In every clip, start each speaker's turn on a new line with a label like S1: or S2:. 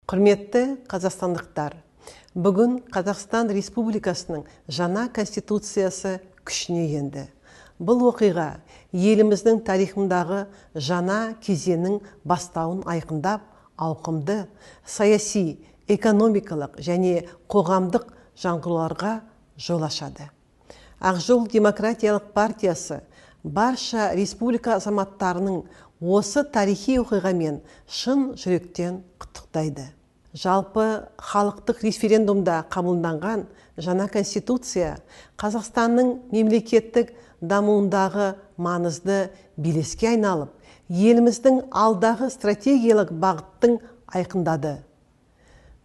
S1: Құрметті қазақстандықтар, бүгін Қазақстан Республикасының жаңа конституциясы күшіне енді. Бұл оқиға еліміздің тарихындағы жаңа кезеңнің бастауын айқындап, ауқымды саяси, экономикалық және қоғамдық жаңғыруларға жол ашады. Ақ жол демократиялық партиясы барша республика азаматтарының осы тарихи оқиғамен шын жүректен құттықтайды. Жалпы халықтық референдумда қабылданған жаңа конституция Қазақстанның мемлекеттік дамуындағы маңызды белеске айналып, еліміздің алдағы стратегиялық бағыттың айқындады.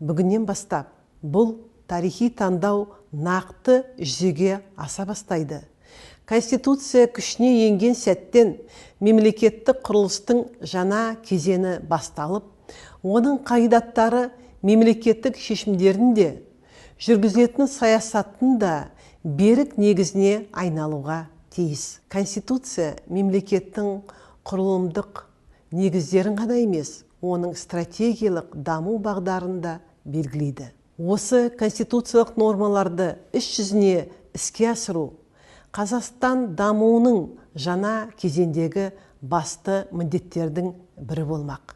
S1: Бүгіннен бастап бұл тарихи таңдау нақты жүзеге аса бастайды. Конституция күшіне енген сәттен мемлекеттік құрылыстың жаңа кезеңі басталып, оның қағидаттары мемлекеттік шешімдерін де, жүргізілетін саясаттың да берік негізіне айналуға тиіс. Конституция мемлекеттің құрылымдық негіздерін ғана емес, оның стратегиялық даму бағдарын да белгілейді. Осы конституциялық нормаларды іс жүзіне іске асыру Қазақстан дамуының жаңа кезеңдегі басты міндеттердің бірі болмақ.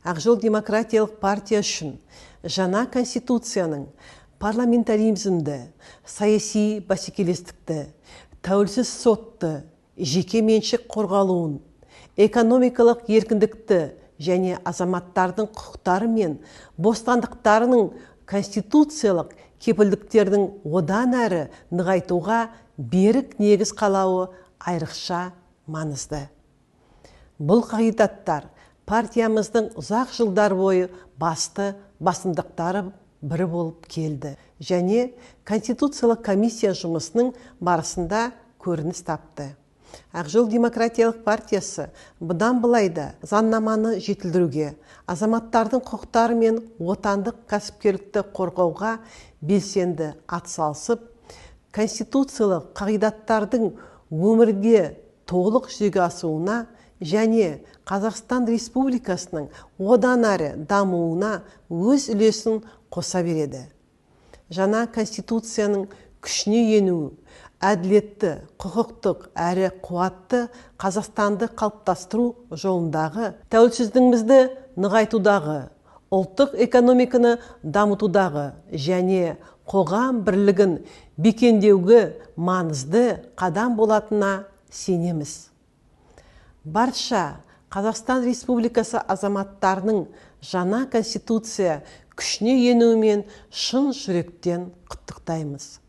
S1: Ақ жол демократиялық партия үшін жаңа конституцияның парламентаризмді, саяси бәсекелестікті, тәуелсіз сотты, жеке меншік қорғалуын, экономикалық еркіндікті және азаматтардың құқықтары мен бостандықтарының конституциялық кепілдіктердің одан әрі нығайтуға берік негіз қалауы айрықша маңызды. Бұл қағидаттар партиямыздың ұзақ жылдар бойы басымдықтары бірі болып келді және Конституциялық комиссия жұмысының барысында көрініс тапты. Ақ жол демократиялық партиясы бұдан былай да заңнаманы жетілдіруге, азаматтардың құқықтары мен отандық кәсіпкерлікті қорғауға белсенді атсалысып, конституциялық қағидаттардың өмірге толық жүзеге асуына және Қазақстан Республикасының одан әрі дамуына өз үлесін қоса береді. Жаңа конституцияның күшіне енуі әділетті, құқықтық әрі қуатты Қазақстанды қалыптастыру жолындағы, тәуелсіздігімізді нығайтудағы, ұлттық экономиканы дамытудағы және қоғам бірлігін бекемдеуге маңызды қадам болатынына сенеміз. Барша Қазақстан Республикасы азаматтарының жаңа конституция күшіне енуімен шын жүректен құттықтаймыз.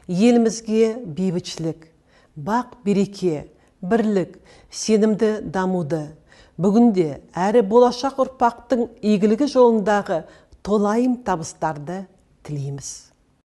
S1: Елімізге бейбітшілік, бақ-береке, бірлік, сенімді дамуды, бүгінде әрі болашақ ұрпақтың игілігі жолындағы толайым табыстарды тілейміз.